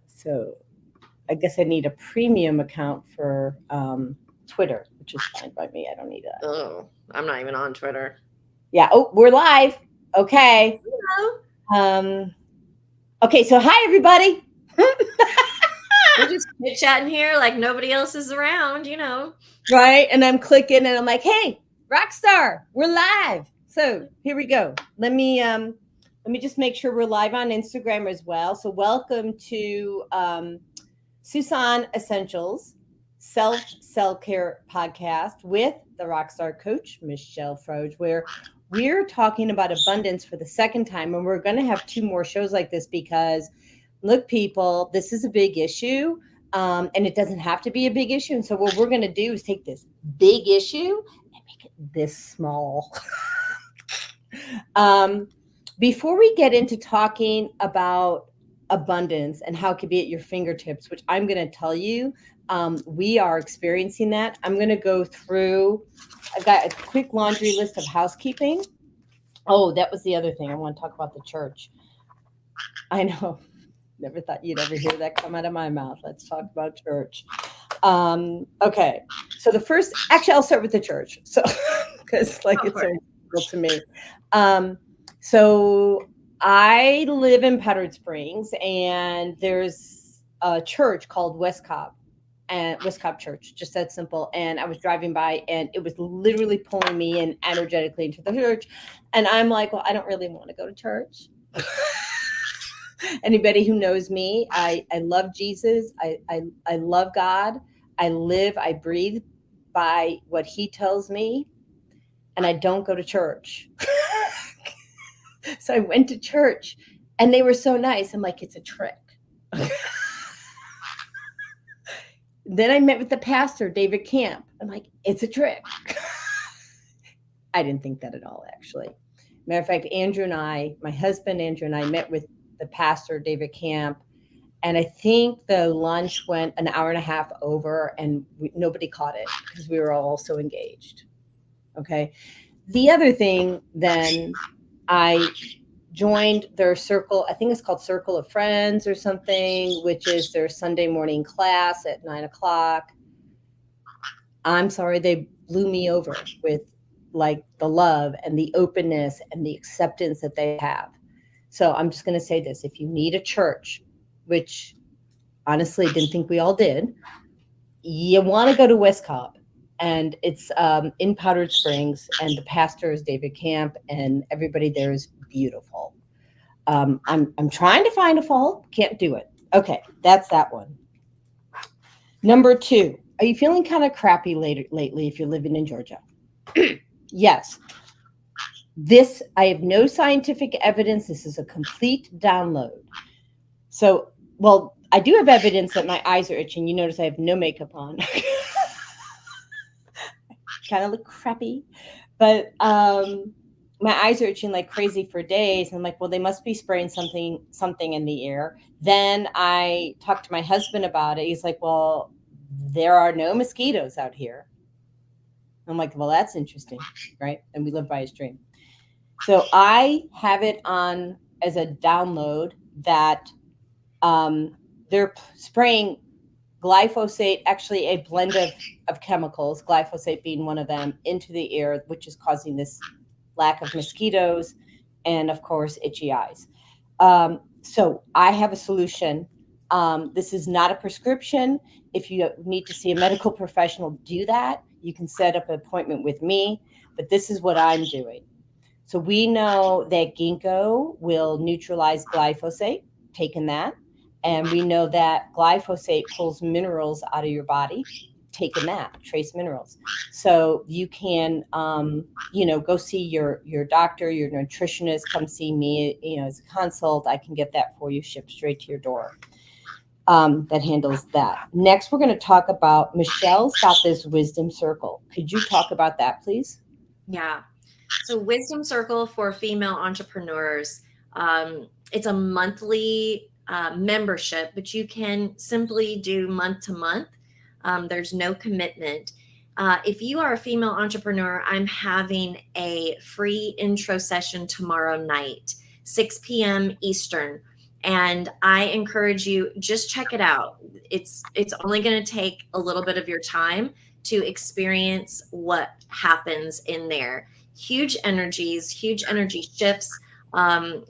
So I guess I need a premium account for Twitter, which is fine by me. I don't need that. Oh, I'm not even on Twitter. Yeah. Oh, we're live. Okay. Hello. Um, okay. So hi everybody. We're just chit chatting here like nobody else is around. Right. And I'm clicking and I'm like, hey, Rockstar, we're live. So here we go. Let me just make sure we're live on Instagram as well. So welcome to Susan Essentials Self-Care Podcast with the Rockstar Coach, Michelle Froedge, where we're talking about abundance for the second time. And we're going to have two more shows like this because, look, people, this is a big issue. And it doesn't have to be a big issue. And so what we're going to do is take this big issue and make it this small. Before we get into talking about abundance and how it could be at your fingertips, which I'm going to tell you, we are experiencing that. I'm going to go through, I've got a quick laundry list of housekeeping. Oh, that was the other thing. I want to talk about the church. I know. Never thought you'd ever hear that come out of my mouth. Let's talk about church. Okay. So the first, actually, I'll start with the church. So, because it's so important to me. So I live in Powdered Springs, and there's a church called West Cobb Church, just that simple. And I was driving by, and it was literally pulling me in energetically into the church. And I'm like, well, I don't really want to go to church. Anybody who knows me, I love Jesus. I love God. I live, I breathe by what he tells me, and I don't go to church. So I went to church, and they were so nice. I'm like, it's a trick. Then I met with the pastor, David Camp. I'm like, it's a trick. I didn't think that at all, actually. Matter of fact, my husband Andrew and I met with the pastor, David Camp, and I think the lunch went an hour and a half over, and nobody caught it because we were all so engaged. Okay. The other thing, then I joined their circle. I think it's called Circle of Friends or something, which is their Sunday morning class at 9:00. I'm sorry, they blew me over with like the love and the openness and the acceptance that they have. So I'm just going to say this. If you need a church, which honestly didn't think we all did, you want to go to West Cobb. And it's in Powdered Springs, and the pastor is David Camp, and everybody there is beautiful. I'm trying to find a fault. Can't do it. Okay, that's that one. Number two, are you feeling kind of crappy lately if you're living in Georgia? Yes. This, I have no scientific evidence. This is a complete download. So, well, I do have evidence that my eyes are itching. You notice I have no makeup on. Kind of look crappy. But my eyes are itching like crazy for days. I'm like, well, they must be spraying something in the air. Then I talked to my husband about it. He's like, well, there are no mosquitoes out here. I'm like, well, that's interesting, right? And we live by a stream. So I have it on as a download that they're spraying glyphosate, actually a blend of chemicals, glyphosate being one of them, into the air, which is causing this lack of mosquitoes and, of course, itchy eyes. So I have a solution. This is not a prescription. If you need to see a medical professional, do that. You can set up an appointment with me, but this is what I'm doing. So we know that ginkgo will neutralize glyphosate, taking that. And we know that glyphosate pulls minerals out of your body, taking that, trace minerals. So you can, go see your doctor, your nutritionist, come see me, as a consult. I can get that for you, shipped straight to your door. That handles that. Next, we're going to talk about, Michelle's got this wisdom circle. Could you talk about that, please? Yeah. So Wisdom Circle for female entrepreneurs. It's a monthly membership, but you can simply do month to month. There's no commitment. If you are a female entrepreneur, I'm having a free intro session tomorrow night, 6 p.m. Eastern. And I encourage you, just check it out. It's only going to take a little bit of your time to experience what happens in there. Huge energies, huge energy shifts,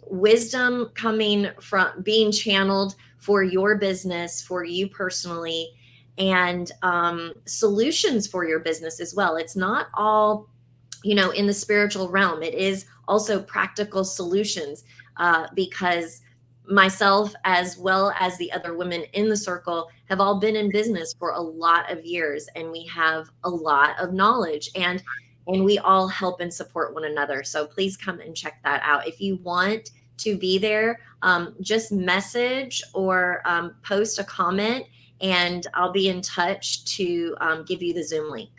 wisdom coming from being channeled for your business, for you personally, and solutions for your business as well. It's not all, in the spiritual realm. It is also practical solutions, because myself, as well as the other women in the circle, have all been in business for a lot of years, and we have a lot of knowledge, and we all help and support one another. So please come and check that out. If you want to be there, just message or post a comment, and I'll be in touch to give you the Zoom link.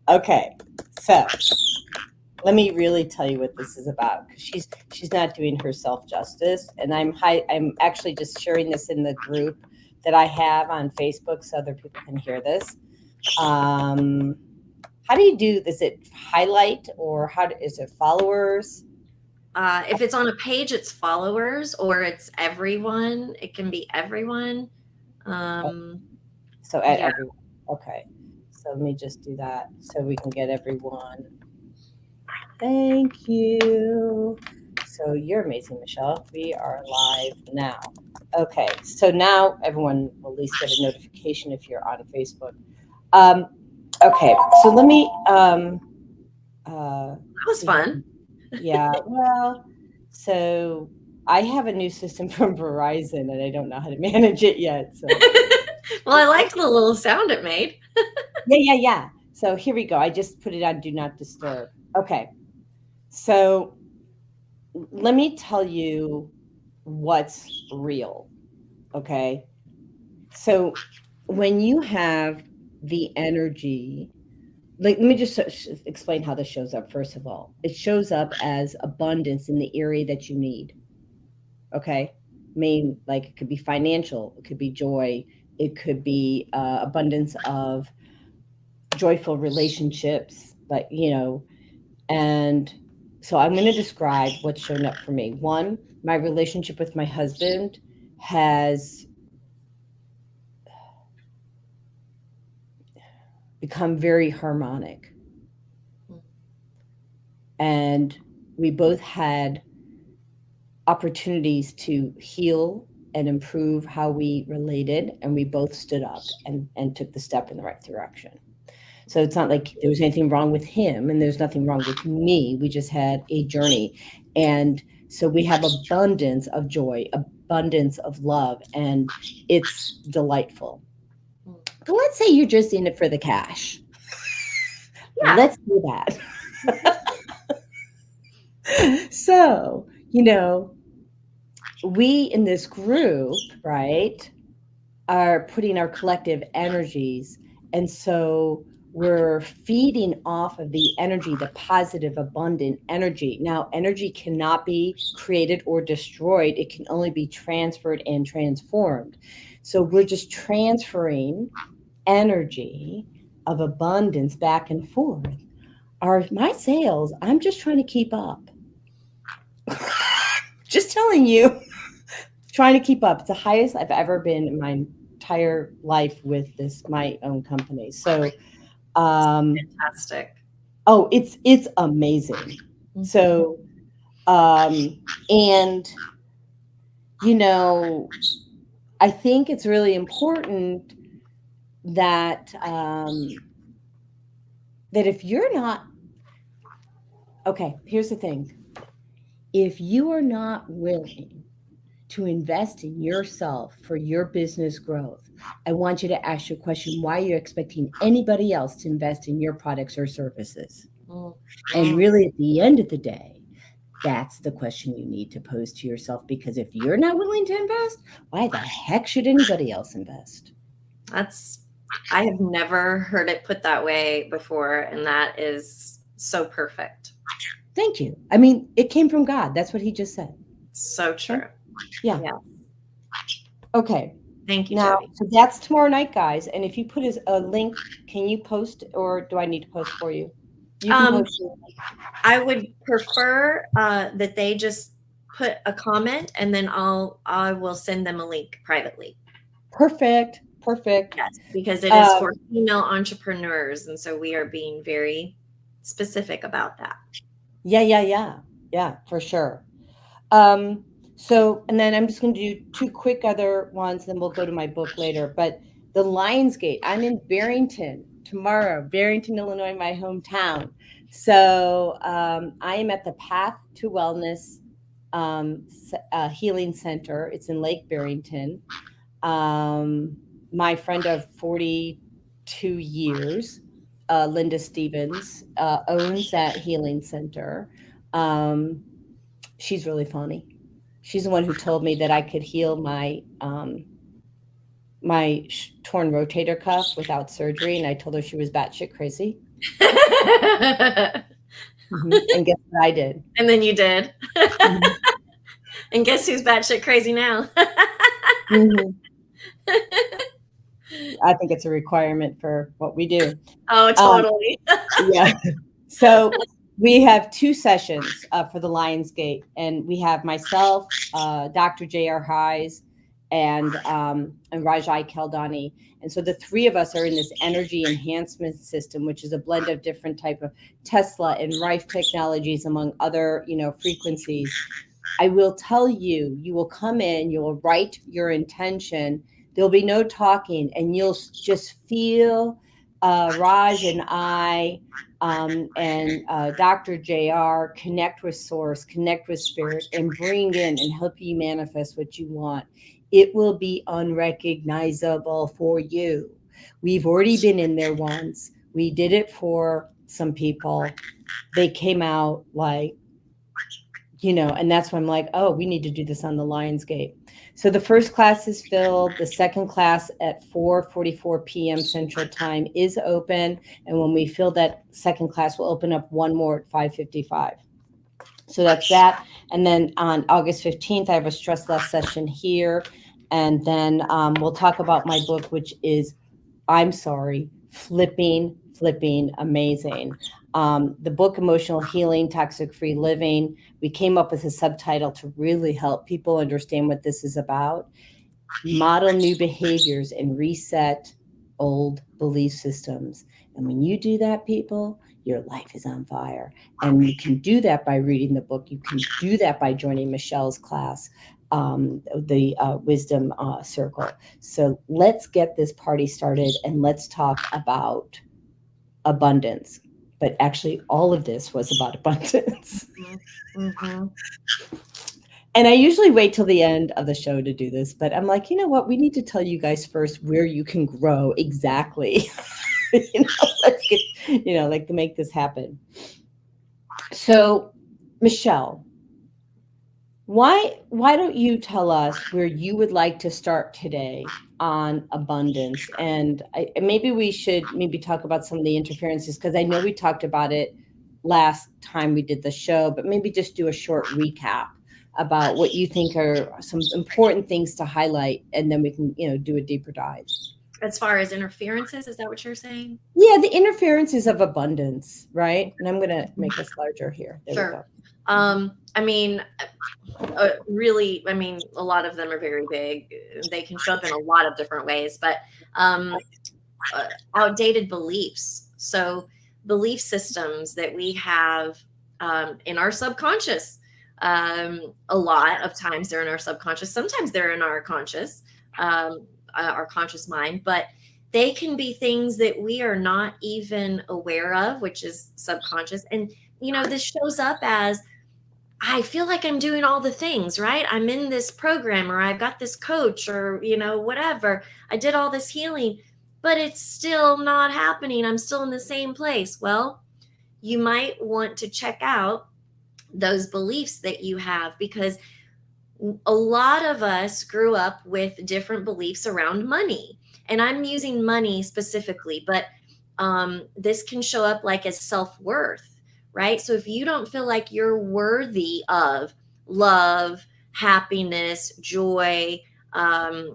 Okay, so let me really tell you what this is about, because she's not doing herself justice, and I'm actually just sharing this in the group that I have on Facebook so other people can hear this. How do you do? Is it highlight, or is it followers? If it's on a page, it's followers, or it's everyone. It can be everyone. So at everyone. Okay. So let me just do that so we can get everyone. Thank you. So you're amazing, Michelle. We are live now. Okay. So now everyone will at least get a notification if you're on Facebook. Okay. So let me. That was fun. Yeah. Well, so I have a new system from Verizon, and I don't know how to manage it yet. So. Well, I liked the little sound it made. Yeah. So here we go. I just put it on Do Not Disturb. Okay. So let me tell you what's real. Okay. So when you have the energy, like, let me just explain how this shows up. First of all, it shows up as abundance in the area that you need. Okay. Like, it could be financial, it could be joy, it could be abundance of joyful relationships, but and so I'm going to describe what's shown up for me. One, my relationship with my husband has become very harmonic, and we both had opportunities to heal and improve how we related, and we both stood up and took the step in the right direction. So it's not like there was anything wrong with him, and there's nothing wrong with me. We just had a journey. And so we have abundance of joy, abundance of love, and it's delightful. But let's say you're just in it for the cash. Yeah. Let's do that. So, we in this group, right, are putting our collective energies, and so we're feeding off of the energy, the positive, abundant energy. Now, energy cannot be created or destroyed. It can only be transferred and transformed. So we're just transferring energy of abundance back and forth. My sales, I'm just trying to keep up. Just telling you, trying to keep up. It's the highest I've ever been in my entire life with my own company. So fantastic. Oh, it's amazing. Mm-hmm. So and I think it's really important that that if you're not, okay, here's the thing. If you are not willing to invest in yourself for your business growth, I want you to ask your question, why are you expecting anybody else to invest in your products or services? And really, at the end of the day, that's the question you need to pose to yourself, because if you're not willing to invest, why the heck should anybody else invest? I have never heard it put that way before, and that is so perfect. Thank you. I mean, it came from God. That's what he just said. So true. Yeah. Okay. Thank you, now, Jodi. So that's tomorrow night, guys. And if you put a link, can you post, or do I need to post for you? You can post. I would prefer that they just put a comment, and then I will send them a link privately. Perfect. Yes, because it is for female entrepreneurs, and so we are being very specific about that. Yeah, for sure. So, and then I'm just going to do two quick other ones, then we'll go to my book later. But the Lionsgate, I'm in Barrington tomorrow, Barrington, Illinois, my hometown. So I am at the Path to Wellness Healing Center. It's in Lake Barrington. My friend of 42 years, Linda Stevens, owns that healing center. She's really funny. She's the one who told me that I could heal my torn rotator cuff without surgery, and I told her she was batshit crazy. And guess what I did? And then you did. And guess who's batshit crazy now? I think it's a requirement for what we do. Oh, totally. Yeah. So we have two sessions for the Lionsgate, and we have myself, Dr. J.R. Hayes, and Rajai Keldani. And so the three of us are in this energy enhancement system, which is a blend of different type of Tesla and Rife technologies, among other, frequencies. I will tell you, you will come in, you will write your intention. There'll be no talking, and you'll just feel Raj and I and Dr. JR connect with source, connect with spirit, and bring in and help you manifest what you want. It will be unrecognizable for you. We've already been in there once. We did it for some people. They came out like, and that's when I'm like, oh, we need to do this on the Lionsgate. So the first class is filled. The second class at 4:44 p.m. Central Time is open. And when we fill that second class, we'll open up one more at 5:55. So that's that. And then on August 15th, I have a stress less session here. And then we'll talk about my book, which is, I'm sorry, flipping amazing. The book, Emotional Healing, Toxic-Free Living, we came up with a subtitle to really help people understand what this is about. Model new behaviors and reset old belief systems. And when you do that, people, your life is on fire. And you can do that by reading the book. You can do that by joining Michelle's class, the Wisdom Circle. So let's get this party started, and let's talk about abundance. But actually, all of this was about abundance. Mm-hmm. And I usually wait till the end of the show to do this, but I'm like, you know what? We need to tell you guys first where you can grow exactly. Let's get, to make this happen. So, Michelle, why don't you tell us where you would like to start today on abundance? And maybe we should talk about some of the interferences, because I know we talked about it last time we did the show, but maybe just do a short recap about what you think are some important things to highlight, and then we can, do a deeper dive. As far as interferences, is that what you're saying? Yeah, the interferences of abundance, right? And I'm going to make this larger here. There sure. Really, a lot of them are very big. They can show up in a lot of different ways, but outdated beliefs. So belief systems that we have in our subconscious. A lot of times they're in our subconscious. Sometimes they're in our conscious mind, but they can be things that we are not even aware of, which is subconscious. And, this shows up as, I feel like I'm doing all the things, right? I'm in this program, or I've got this coach, or, whatever. I did all this healing, but it's still not happening. I'm still in the same place. Well, you might want to check out those beliefs that you have, because a lot of us grew up with different beliefs around money. And I'm using money specifically, but this can show up like as self-worth. Right? So if you don't feel like you're worthy of love, happiness, joy,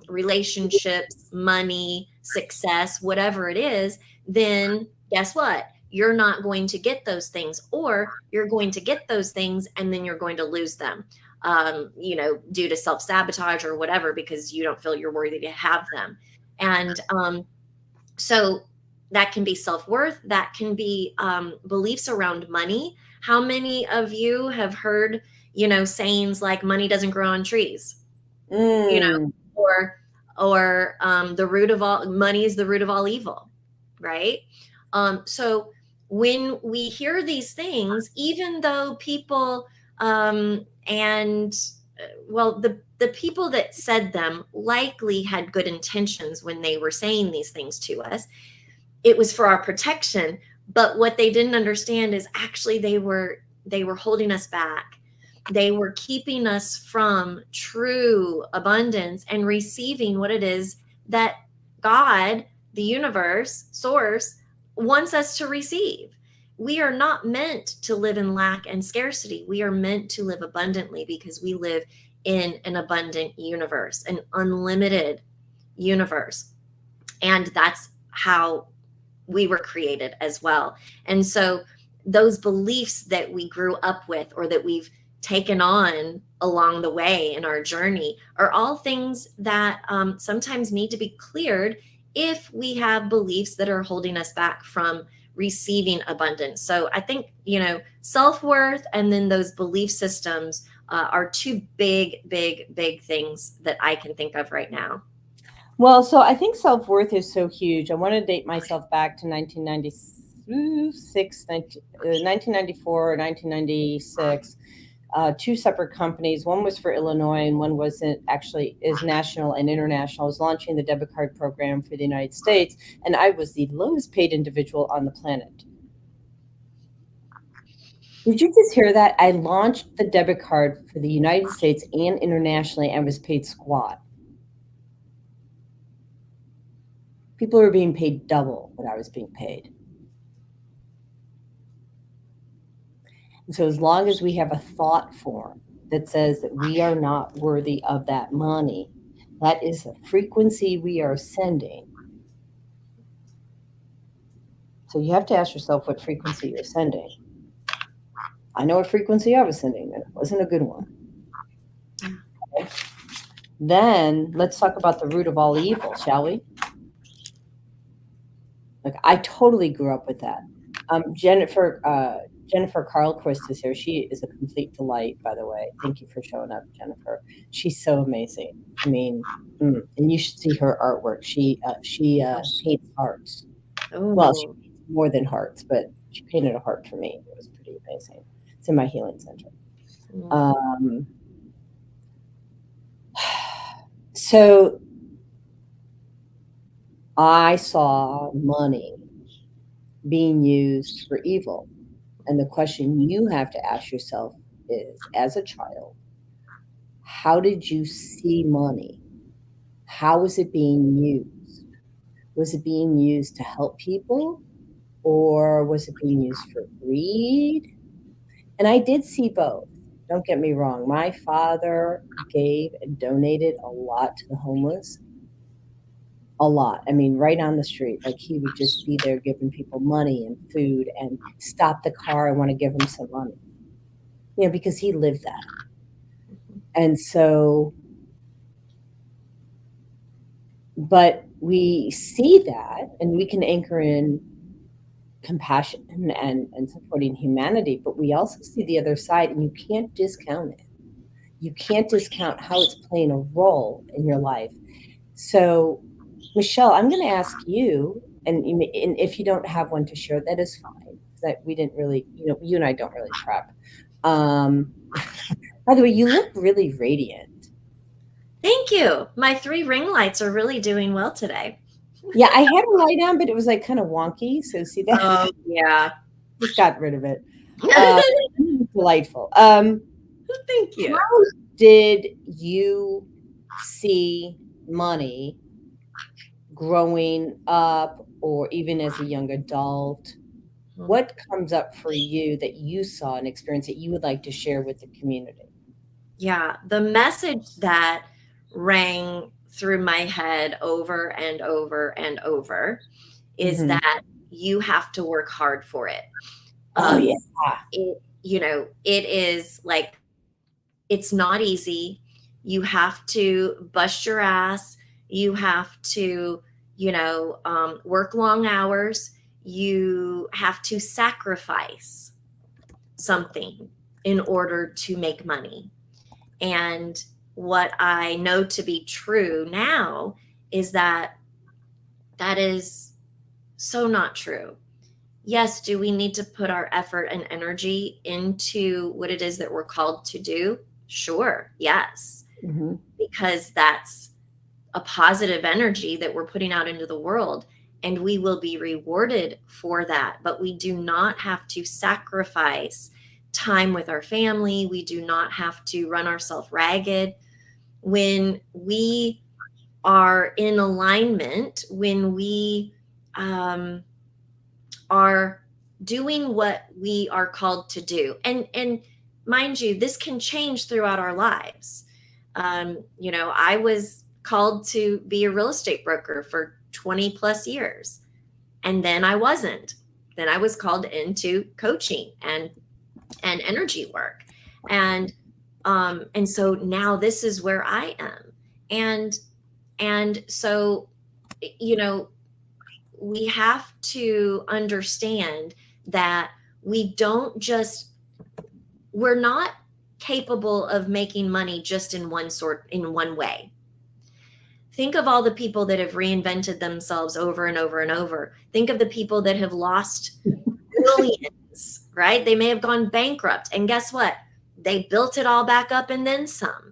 relationships, money, success, whatever it is, then guess what? You're not going to get those things, or you're going to get those things and then you're going to lose them. due to self-sabotage or whatever, because you don't feel you're worthy to have them. And so that can be self-worth, that can be beliefs around money. How many of you have heard, sayings like money doesn't grow on trees, Mm. or the root of all money is the root of all evil, right? So when we hear these things, even though people and well, the people that said them likely had good intentions when they were saying these things to us. It was for our protection, but what they didn't understand is actually they were holding us back. They were keeping us from true abundance and receiving what it is that God, the universe, source, wants us to receive. We are not meant to live in lack and scarcity. We are meant to live abundantly because we live in an abundant universe, an unlimited universe. And that's how we were created as well. And so those beliefs that we grew up with or that we've taken on along the way in our journey are all things that sometimes need to be cleared if we have beliefs that are holding us back from receiving abundance. So I think, self-worth and then those belief systems are two big things that I can think of right now. Well, so I think self-worth is so huge. I want to date myself back to 1996, 1994 or 1996. Two separate companies. One was for Illinois and one wasn't actually is national and international. I was launching the debit card program for the United States, and I was the lowest paid individual on the planet. Did you just hear that? I launched the debit card for the United States and internationally and was paid squat. People were being paid double what I was being paid. And so as long as we have a thought form that says that we are not worthy of that money, that is the frequency we are sending. So you have to ask yourself what frequency you're sending. I know what frequency I was sending, and it wasn't a good one. Okay. Then let's talk about the root of all evil, shall we? Like, I totally grew up with that. Jennifer Carlquist is here. She is a complete delight, by the way. Thank you for showing up, Jennifer. She's so amazing. I mean, and you should see her artwork. She paints hearts. Well, she paints more than hearts, but she painted a heart for me. It was pretty amazing. It's in my healing center. So I saw money being used for evil. And the question you have to ask yourself is, as a child, how did you see money? How was it being used? Was it being used to help people, or was it being used for greed? And I did see both. Don't get me wrong. My father gave and donated a lot to the homeless. A lot. I mean, right on the street. Like, he would just be there giving people money and food and stop the car. I want to give him some money. Because he lived that. And so, but we see that and we can anchor in compassion and supporting humanity, but we also see the other side, and you can't discount it. You can't discount how it's playing a role in your life. So, Michelle, I'm going to ask you, and if you don't have one to share, that is fine. That we didn't really, you and I don't really prep. By the way, you look really radiant. Thank you. My 3 ring lights are really doing well today. Yeah, I had a light on, but it was like kind of wonky. So see that? Oh, yeah. Just got rid of it. Delightful. Thank you. How did you see money growing up, or even as a young adult? What comes up for you that you saw and experienced that you would like to share with the community? Yeah, the message that rang through my head over and over and over is that you have to work hard for it. Oh, yeah. It is like It's not easy. You have to bust your ass. You have to, work long hours. You have to sacrifice something in order to make money. And what I know to be true now is that that is so not true. Yes, do we need to put our effort and energy into what it is that we're called to do? Sure, yes, Mm-hmm. because that's a positive energy that we're putting out into the world, and we will be rewarded for that. But we do not have to sacrifice time with our family. We do not have to run ourselves ragged. When we are in alignment, when we are doing what we are called to do, and mind you, this can change throughout our lives. I was called to be a real estate broker for 20 plus years, and then I wasn't. Then I was called into coaching and energy work, and so now this is where I am. And so, you know we have to understand that we're not capable of making money just in one way. Think of all the people that have reinvented themselves over and over and over. Think of the people that have lost billions, right? They may have gone bankrupt, and guess what? They built it all back up and then some.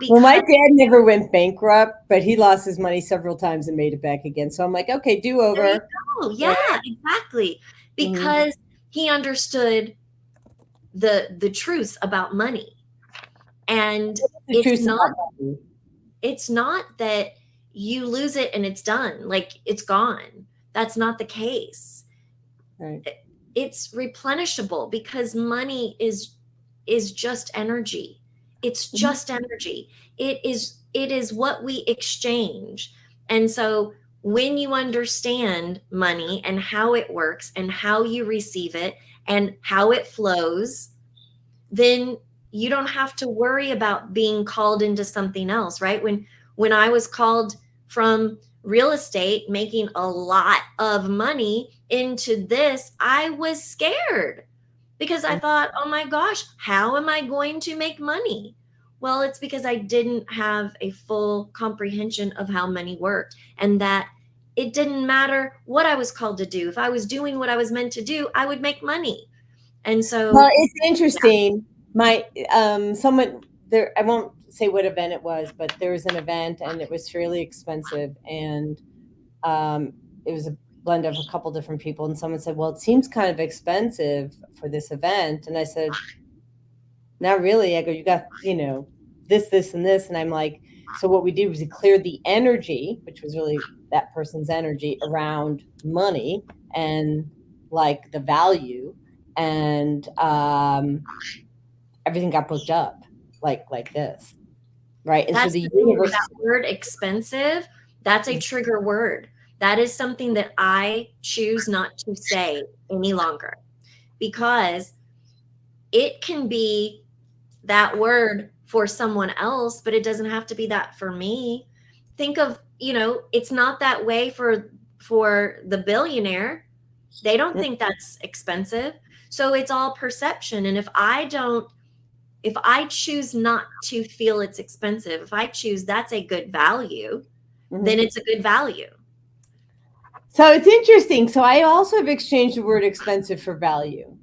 Well, my dad never went bankrupt, but he lost his money several times and made it back again. So I'm like, okay, do over. There you go. Yeah, exactly. Because he understood the truth about money. And it's not that you lose it and it's done, like it's gone. That's not the case. Right. It's replenishable, because money is just energy. It's just energy. It is what we exchange. And so when you understand money and how it works and how you receive it and how it flows, then you don't have to worry about being called into something else, right? When I was called from real estate, making a lot of money, into this, I was scared, because I thought, oh my gosh, how am I going to make money? Well, it's because I didn't have a full comprehension of how money worked, and that it didn't matter what I was called to do. If I was doing what I was meant to do, I would make money. And so, well, it's interesting. My someone there, I won't say what event it was, but there was an event and it was fairly expensive, and it was a blend of a couple different people, and someone said, well, it seems kind of expensive for this event. And I said, not really. I go, you got, this and this. And I'm like, so what we did was we cleared the energy, which was really that person's energy, around money and like the value, and everything got booked up like this, right? And that's so the universe, that word expensive, that's a trigger word. That is something that I choose not to say any longer, because it can be that word for someone else, but it doesn't have to be that for me. Think of, it's not that way for the billionaire. They don't think that's expensive. So it's all perception. And if I choose not to feel it's expensive, if I choose that's a good value, then it's a good value. So it's interesting. So I also have exchanged the word expensive for value.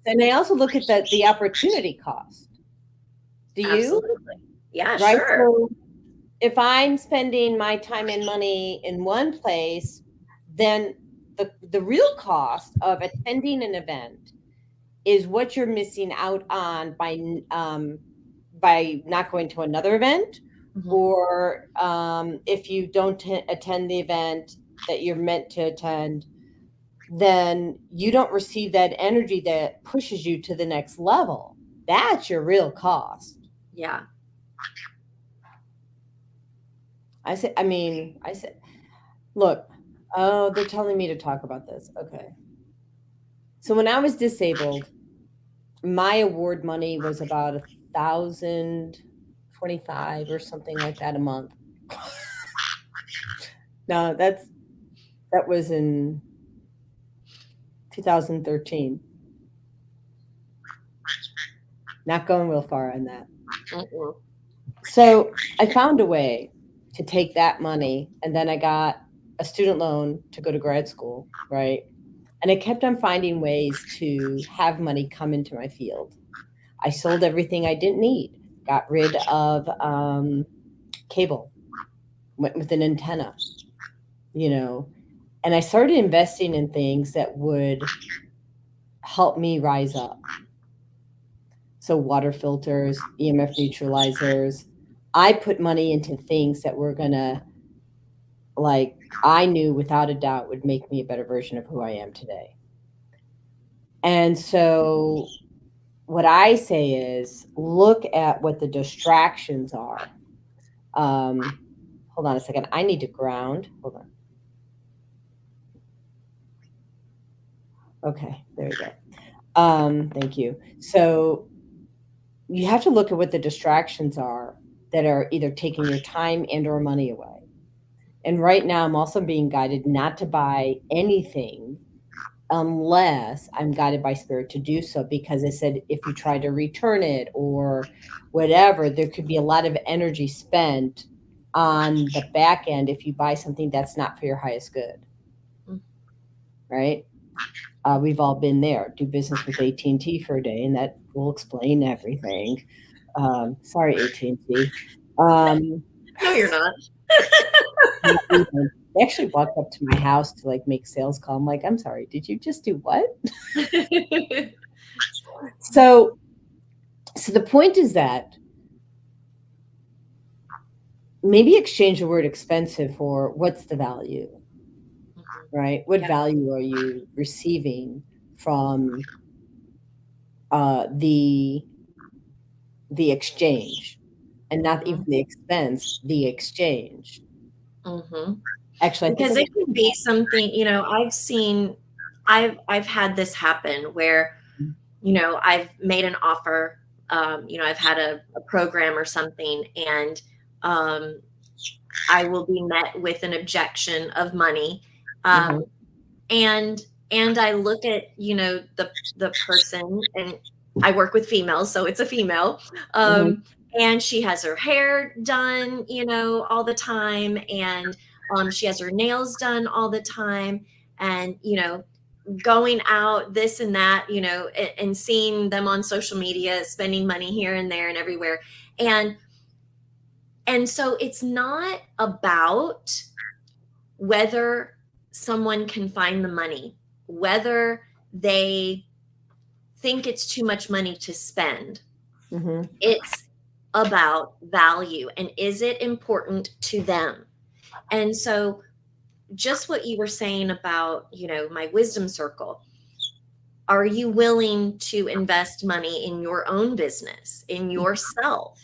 And I also look at the opportunity cost. Do you? Absolutely. Yeah, right? Sure. So if I'm spending my time and money in one place, then the real cost of attending an event is what you're missing out on by not going to another event, or if you don't attend the event that you're meant to attend, then you don't receive that energy that pushes you to the next level. That's your real cost. Yeah. I said, look, oh, they're telling me to talk about this. Okay. So when I was disabled, my award money was about $1,025 or something like that a month. No, that was in 2013. Not going real far on that. Mm-mm. So I found a way to take that money, and then I got a student loan to go to grad school, right? And I kept on finding ways to have money come into my field. I sold everything I didn't need, got rid of cable, went with an antenna, you know, and I started investing in things that would help me rise up. So water filters, EMF neutralizers. I put money into things that were gonna, like, I knew without a doubt would make me a better version of who I am today. And so what I say is look at what the distractions are. Hold on a second. I need to ground. Hold on. Okay, there you go. Thank you. So you have to look at what the distractions are that are either taking your time and or money away. And right now I'm also being guided not to buy anything unless I'm guided by spirit to do so, because I said if you try to return it or whatever, there could be a lot of energy spent on the back end if you buy something that's not for your highest good. Right? We've all been there. Do business with AT&T for a day, and that will explain everything. Sorry, AT&T. No, you're not. They actually walked up to my house to like make sales call. I'm like, I'm sorry, did you just do what? So the point is that maybe exchange the word expensive for what's the value, right? What value are you receiving from the exchange, and not even the expense, the exchange. Mm-hmm. Actually, I think Because it can be something, you know, I've had this happen where, you know, I've made an offer, you know, I've had a program or something, and I will be met with an objection of money. And I look at, you know, the person, and I work with females, so it's a female. And she has her hair done, you know, all the time, and she has her nails done all the time, and, you know, going out this and that, you know, and seeing them on social media spending money here and there and everywhere. And so it's not about whether someone can find the money, whether they think it's too much money to spend. It's about value, and is it important to them? And so just what you were saying about, you know, my wisdom circle, are you willing to invest money in your own business, in yourself?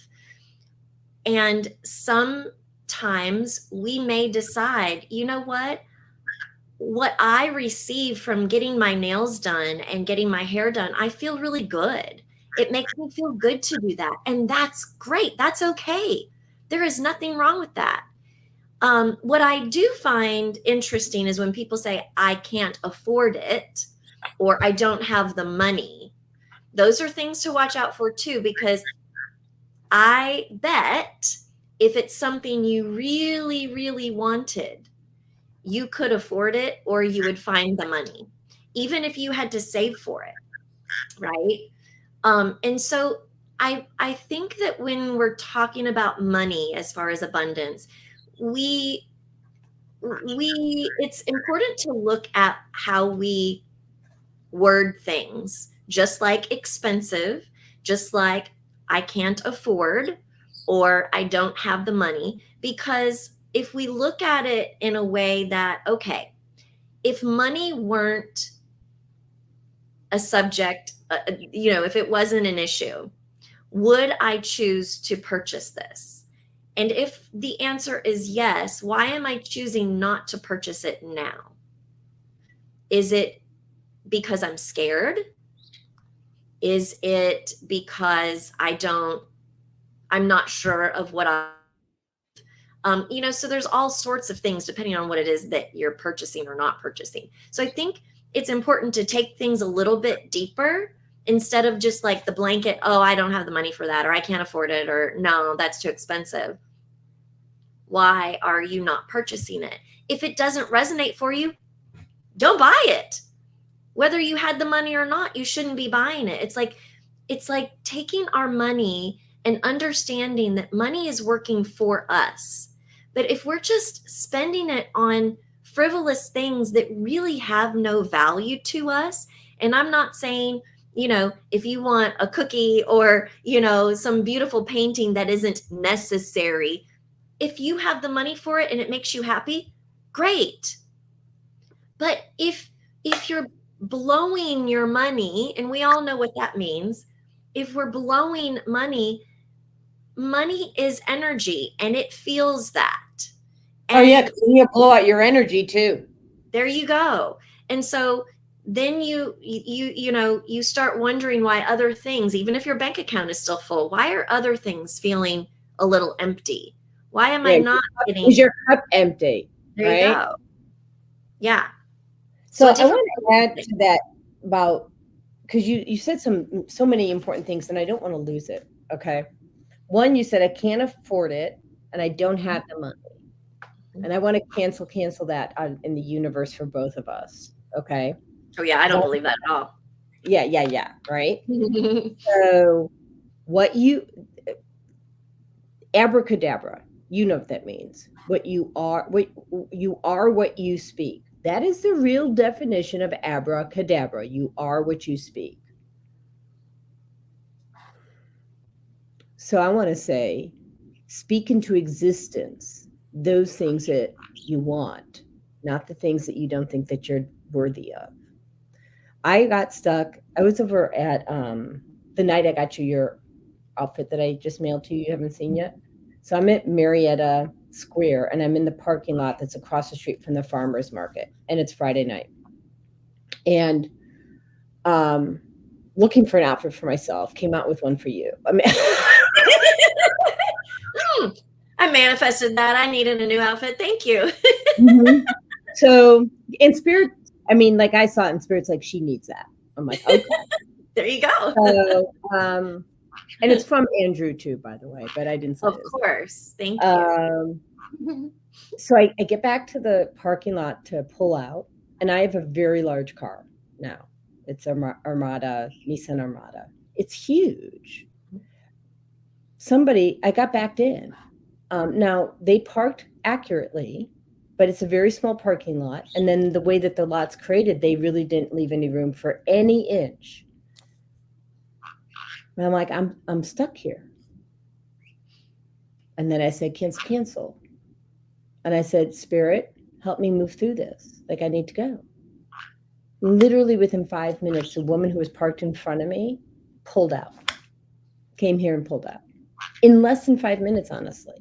And sometimes we may decide, you know what I receive from getting my nails done and getting my hair done, I feel really good. It makes me feel good to do that. And that's great. That's okay. There is nothing wrong with that. What I do find interesting is when people say, I can't afford it, or I don't have the money. Those are things to watch out for too, because I bet if it's something you really, really wanted, you could afford it, or you would find the money, even if you had to save for it. Right. And so I think that when we're talking about money, as far as abundance, it's important to look at how we word things, just like expensive, just like I can't afford, or I don't have the money. Because if we look at it in a way that, okay, if money weren't a subject, you know, if it wasn't an issue, would I choose to purchase this? And if the answer is yes, why am I choosing not to purchase it now? Is it because I'm scared? Is it because I'm not sure of what so there's all sorts of things depending on what it is that you're purchasing or not purchasing. So I think it's important to take things a little bit deeper instead of just like the blanket, oh, I don't have the money for that, or I can't afford it, or no, that's too expensive. Why are you not purchasing it? If it doesn't resonate for you, don't buy it. Whether you had the money or not, you shouldn't be buying it. It's like taking our money and understanding that money is working for us. But if we're just spending it on frivolous things that really have no value to us, and I'm not saying, if you want a cookie or, some beautiful painting that isn't necessary, if you have the money for it and it makes you happy, great. But if you're blowing your money, and we all know what that means, if we're blowing money is energy and it feels that. And yeah, because you blow out your energy too. There you go. And so then you start wondering why other things, even if your bank account is still full, why are other things feeling a little empty? Why am I not getting? Is your cup empty? There you go. Yeah. So I want to add to that about, because you said so many important things, and I don't want to lose it. Okay. One, you said I can't afford it, and I don't have the money, and I want to cancel that in the universe for both of us. Okay. Oh yeah, I don't believe that at all. Yeah. Right. So abracadabra, you know what that means. What you are what you speak. That is the real definition of abracadabra. You are what you speak. So I want to say, speak into existence those things that you want, not the things that you don't think that you're worthy of. I got stuck. I was over at the night I got you your outfit that I just mailed to you. You haven't seen yet. So I'm at Marietta Square, and I'm in the parking lot that's across the street from the farmers market, and it's Friday night. And looking for an outfit for myself, came out with one for you. I mean, I manifested that. I needed a new outfit. Thank you. Mm-hmm. So in spirit, I mean, like I saw it in spirit's like, she needs that. I'm like, okay. There you go. So, and it's from Andrew too, by the way, but I didn't say Of course. Thank you. So I get back to the parking lot to pull out, and I have a very large car now. It's Armada, Nissan Armada. It's huge. I got backed in. Now they parked accurately, but it's a very small parking lot. And then the way that the lot's created, they really didn't leave any room for any inch. And I'm like, I'm stuck here. And then I said, cancel. And I said, Spirit, help me move through this. Like, I need to go. Literally within 5 minutes, the woman who was parked in front of me pulled out, came here and pulled out in less than 5 minutes, honestly.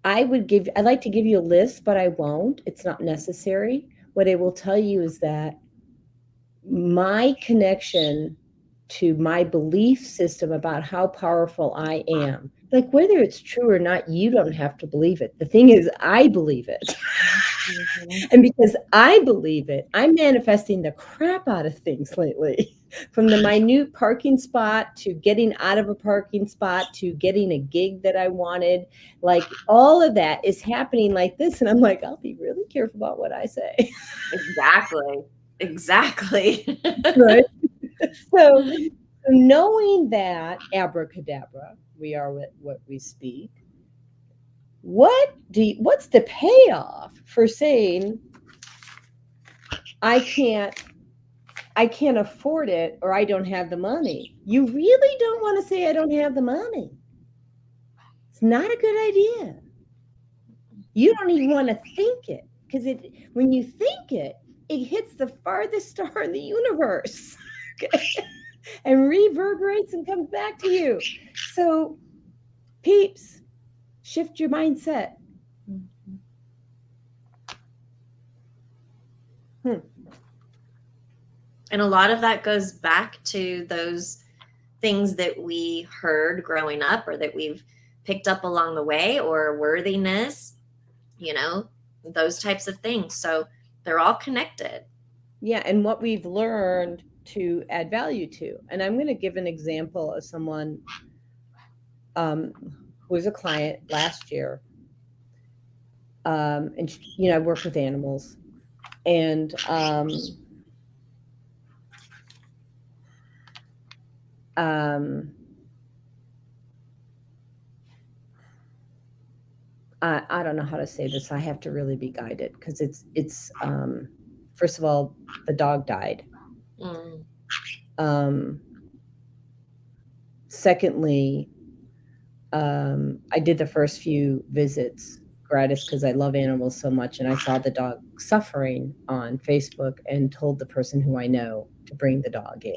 I'd like to give you a list, but I won't. It's not necessary. What I will tell you is that my connection to my belief system about how powerful I am, like whether it's true or not, you don't have to believe it. The thing is, I believe it. And because I believe it, I'm manifesting the crap out of things lately. From the minute parking spot to getting out of a parking spot to getting a gig that I wanted, like all of that is happening like this. And I'm like, I'll be really careful about what I say. Exactly. Right. So knowing that abracadabra, we are what we speak. What's the payoff for saying I can't afford it, or I don't have the money? You really don't want to say I don't have the money. It's not a good idea. You don't even want to think it, because when you think it hits the farthest star in the universe. Okay? And reverberates and comes back to you. So, peeps, shift your mindset. And a lot of that goes back to those things that we heard growing up or that we've picked up along the way, or worthiness, you know, those types of things. So they're all connected. Yeah, and what we've learned to add value to. And I'm going to give an example of someone who was a client last year. And she, I work with animals, and I don't know how to say this. I have to really be guided because it's first of all, the dog died. Mm. Secondly, I did the first few visits gratis because I love animals so much, and I saw the dog suffering on Facebook and told the person who I know to bring the dog in,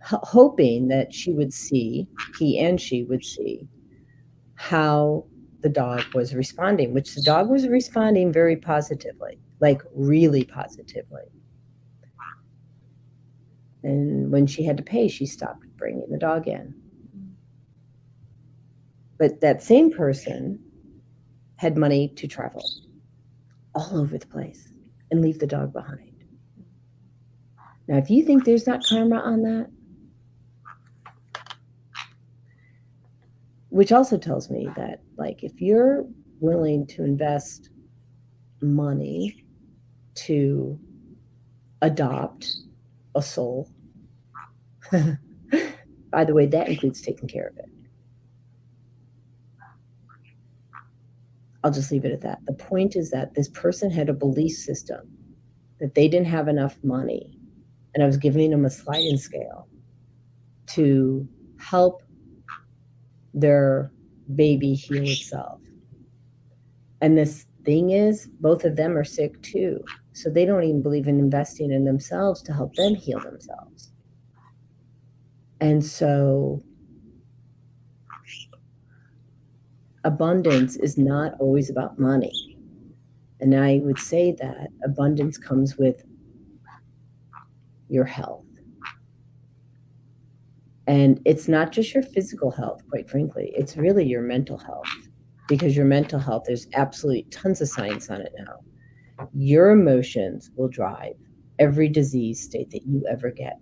hoping that he and she would see how the dog was responding, which the dog was responding very positively, like really positively. And when she had to pay, she stopped bringing the dog in. But that same person had money to travel all over the place and leave the dog behind. Now, if you think there's not karma on that, which also tells me that, like, if you're willing to invest money to adopt a soul, by the way, that includes taking care of it. I'll just leave it at that. The point is that this person had a belief system that they didn't have enough money, and I was giving them a sliding scale to help their baby heal itself. And this thing is, both of them are sick too. So they don't even believe in investing in themselves to help them heal themselves. And so abundance is not always about money. And I would say that abundance comes with your health. And it's not just your physical health, quite frankly, it's really your mental health. Because your mental health, there's absolutely tons of science on it now. Your emotions will drive every disease state that you ever get.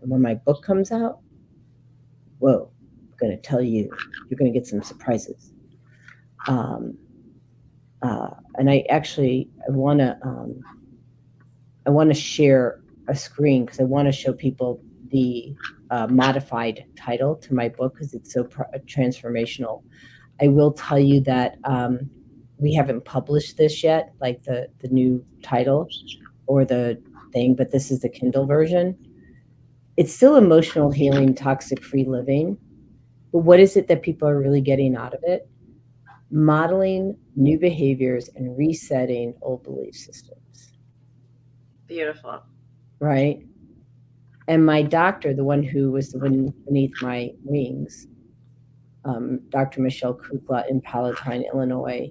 And when my book comes out, whoa, I'm going to tell you, you're going to get some surprises. And I want to share a screen because I want to show people the modified title to my book because it's so transformational. I will tell you that we haven't published this yet, like the new title or the thing, but this is the Kindle version. It's still emotional healing, toxic-free living. But what is it that people are really getting out of it? Modeling new behaviors and resetting old belief systems. Beautiful. Right? And my doctor, the one who was the one beneath my wings, Dr. Michelle Kukla in Palatine, Illinois,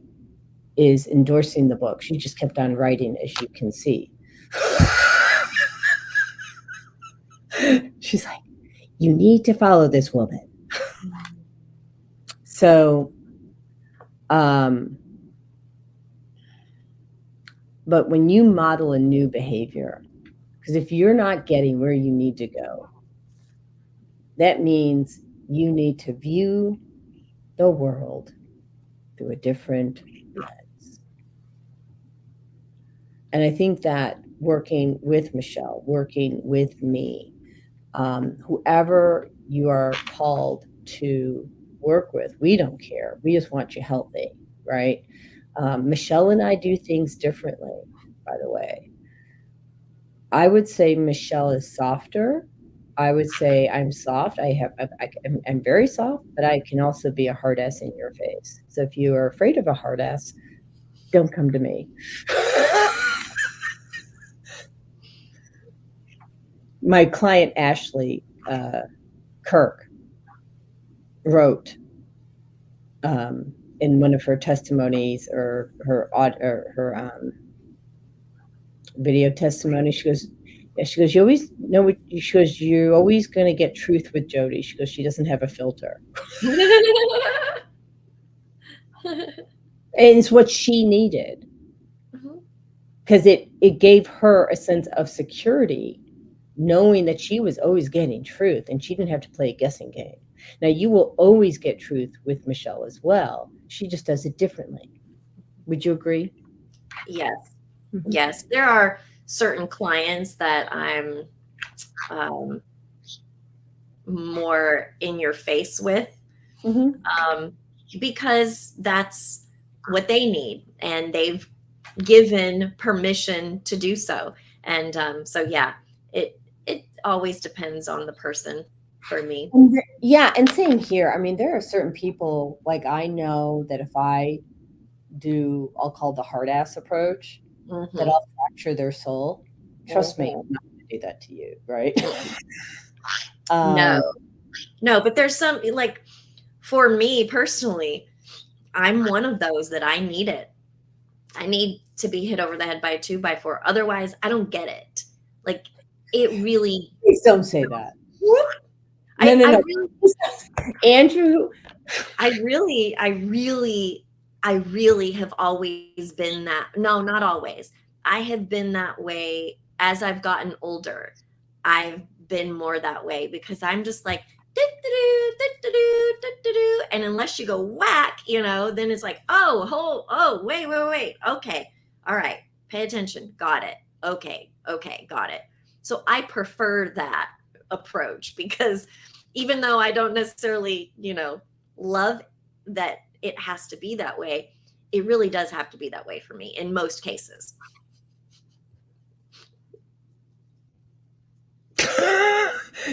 is endorsing the book. She just kept on writing, as you can see. She's like, you need to follow this woman. So, but when you model a new behavior, because if you're not getting where you need to go, that means you need to view the world through a different lens. And I think that working with Michelle, working with me, whoever you are called to work with, we don't care. We just want you healthy, right? Michelle and I do things differently, by the way. I would say Michelle is softer. I would say I'm soft. I'm very soft, but I can also be a hard ass in your face. So if you are afraid of a hard ass, don't come to me. My client, Ashley Kirk, wrote in one of her testimonies or her video testimony, she goes, Yeah, she goes, you always know what she goes, you're always going to get truth with Jodi. She goes, she doesn't have a filter. And it's what she needed because it gave her a sense of security, knowing that she was always getting truth and she didn't have to play a guessing game. Now, you will always get truth with Michelle as well. She just does it differently. Would you agree? Yes. Yes. There are certain clients that I'm more in your face with, because that's what they need and they've given permission to do so. And so, yeah, it always depends on the person for me. Yeah, and same here. I mean, there are certain people, like I know that if I do, I'll call the hard ass approach, that I'll fracture their soul. Trust me, I'm not going to do that to you, right? No, but there's some, like, for me personally, I'm one of those that I need it. I need to be hit over the head by a 2x4. Otherwise, I don't get it. Like, it really. Please don't say that. No. I really, Andrew. I really have always been that. No, not always. I have been that way as I've gotten older. I've been more that way because I'm just like, and unless you go whack, then it's like, oh, wait. Okay. All right. Pay attention. Got it. Okay. Got it. So I prefer that approach because even though I don't necessarily, love that it has to be that way, it really does have to be that way for me in most cases.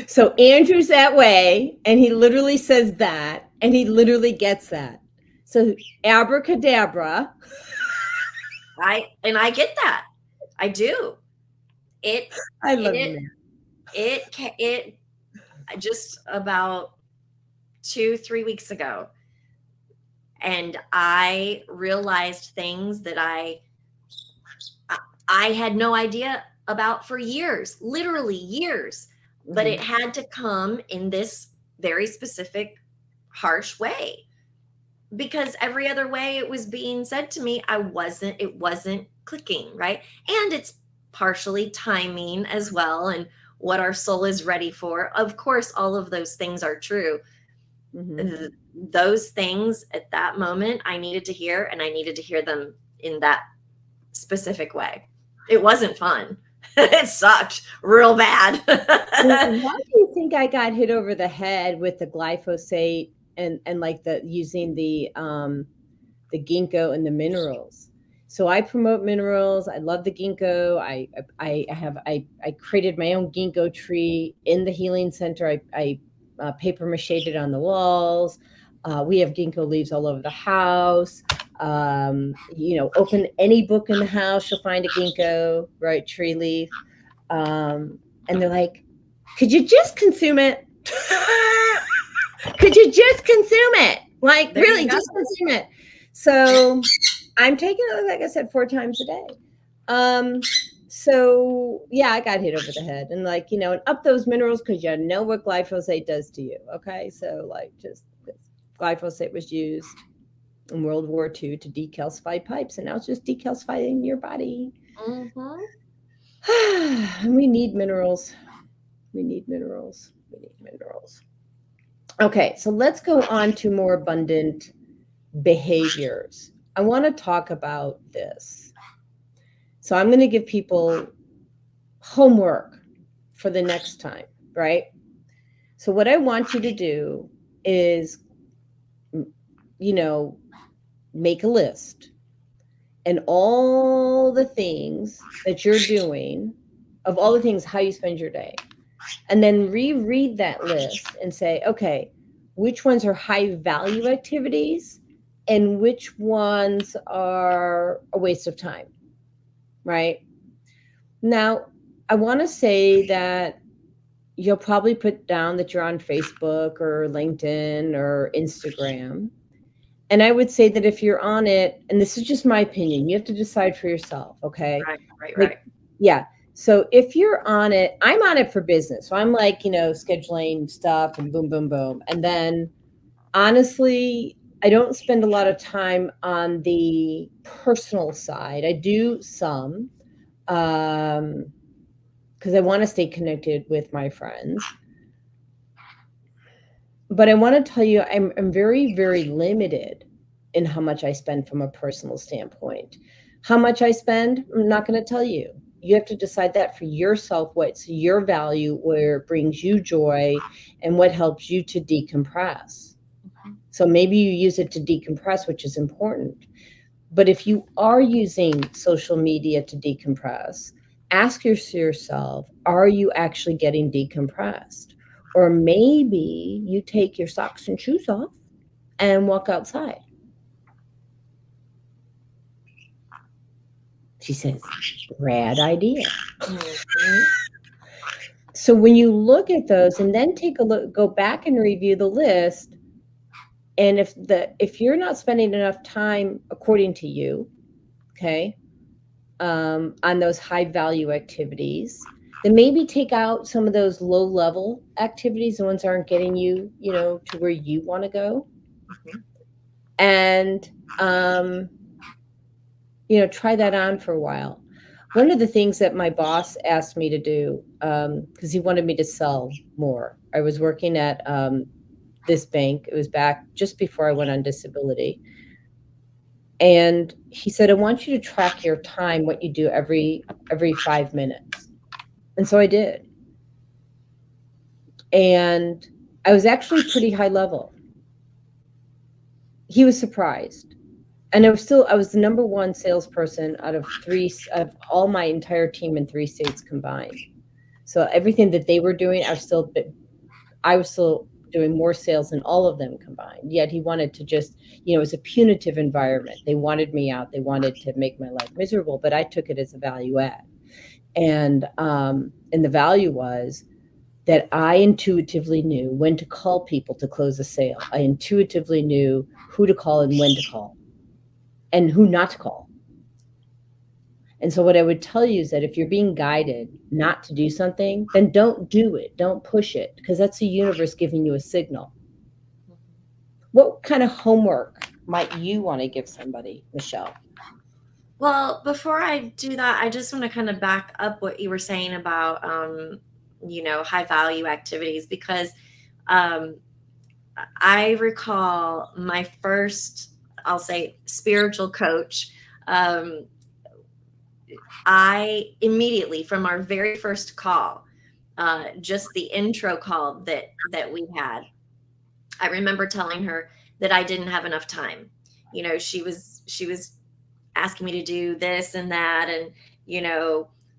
So Andrew's that way, and he literally says that, and he literally gets that. So abracadabra. I get that. I do. I love it just about 2-3 weeks ago, and I realized things that I had no idea about for years, literally years. But it had to come in this very specific, harsh way, because every other way it was being said to me, it wasn't clicking, right? And it's partially timing as well, and what our soul is ready for. Of course, all of those things are true. Those things at that moment I needed to hear, and I needed to hear them in that specific way. It wasn't fun. It sucked real bad. Why do you think I got hit over the head with the glyphosate and like using the ginkgo and the minerals? So I promote minerals. I love the ginkgo. I created my own ginkgo tree in the healing center. I paper mache'd it on the walls. We have ginkgo leaves all over the house. Open any book in the house, you'll find a ginkgo, right? Tree leaf. And they're like, could you just consume it? Could you just consume it? Like, there really, just consume it. So I'm taking it, like I said, 4 times a day. So yeah, I got hit over the head, and like, and up those minerals, because you know what glyphosate does to you. Okay. So like, just glyphosate was used in World War II to decalcify pipes, and now it's just decalcifying your body. We need minerals. Okay, so let's go on to more abundant behaviors. I want to talk about this. So I'm going to give people homework for the next time, right? So what I want you to do is, make a list and all the things that you're doing, of all the things, how you spend your day, and then reread that list and say, okay, which ones are high value activities and which ones are a waste of time, right? Now, I want to say that you'll probably put down that you're on Facebook or LinkedIn or Instagram. And I would say that if you're on it, and this is just my opinion, you have to decide for yourself, okay? Right. Yeah. So if you're on it, I'm on it for business. So I'm like, scheduling stuff and boom, boom, boom. And then honestly, I don't spend a lot of time on the personal side. I do some, because I want to stay connected with my friends. But I want to tell you, I'm very, very limited in how much I spend from a personal standpoint. How much I spend, I'm not going to tell you. You have to decide that for yourself, what's your value, where it brings you joy, and what helps you to decompress. So maybe you use it to decompress, which is important. But if you are using social media to decompress, ask yourself, are you actually getting decompressed? Or maybe you take your socks and shoes off and walk outside. She says, rad idea. Mhm. So when you look at those and then take a look, go back and review the list. And if you're not spending enough time, according to you, okay, on those high value activities, then maybe take out some of those low level activities, the ones that aren't getting you, to where you want to go. Mhm. And, try that on for a while. One of the things that my boss asked me to do, because he wanted me to sell more. I was working at this bank. It was back just before I went on disability. And he said, I want you to track your time, what you do every 5 minutes. And so I did. And I was actually pretty high level. He was surprised. And I was the number one salesperson out of all my entire team in 3 states combined. So everything that they were doing, I was still doing more sales than all of them combined. Yet he wanted to just, it was a punitive environment. They wanted me out. They wanted to make my life miserable, but I took it as a value add. And the value was that I intuitively knew when to call people to close a sale. I intuitively knew who to call and when to call and who not to call. And so what I would tell you is that if you're being guided not to do something, then don't do it. Don't push it, because that's the universe giving you a signal. What kind of homework might you want to give somebody, Michelle? Well, before I do that, I just want to kind of back up what you were saying about, high value activities, because I recall my first, I'll say, spiritual coach. I immediately, from our very first call, just the intro call that we had, I remember telling her that I didn't have enough time. She was asking me to do this and that, and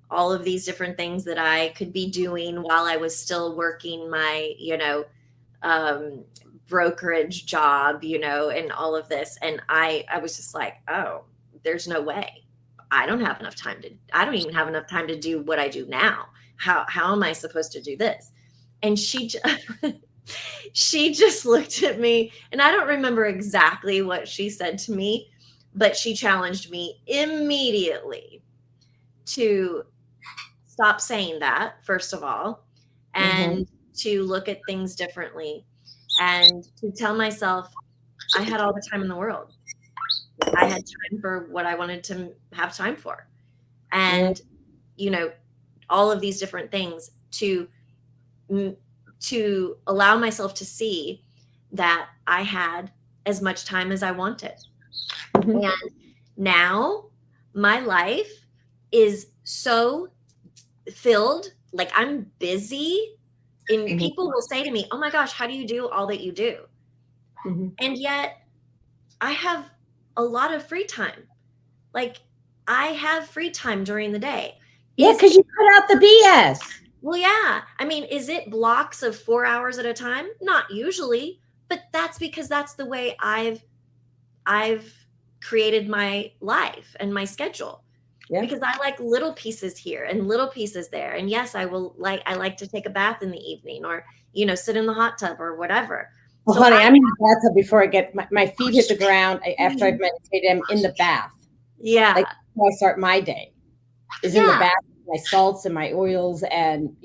all of these different things that I could be doing while I was still working my brokerage job, and all of this. And I was just like, oh, there's no way. I don't even have enough time to do what I do now. How am I supposed to do this? And she just looked at me, and I don't remember exactly what she said to me, but she challenged me immediately to stop saying that, first of all, and to look at things differently, and to tell myself I had all the time in the world. I had time for what I wanted to have time for. And, all of these different things to allow myself to see that I had as much time as I wanted. And now my life is so filled, like I'm busy, and people will say to me, oh my gosh, how do you do all that you do? And yet I have a lot of free time. Like, I have free time during the day. Yeah, because you cut out the BS. Well, yeah. I mean, is it blocks of 4 hours at a time? Not usually, but that's because that's the way I've created my life and my schedule. Yeah. Because I like little pieces here and little pieces there. And yes, I like to take a bath in the evening, or, sit in the hot tub or whatever. Well, so honey, I'm in the bathtub before I get my feet hit the ground. After I've meditated, I'm in the bath. Yeah. Like, before I start my day is in the bath my salts and my oils and,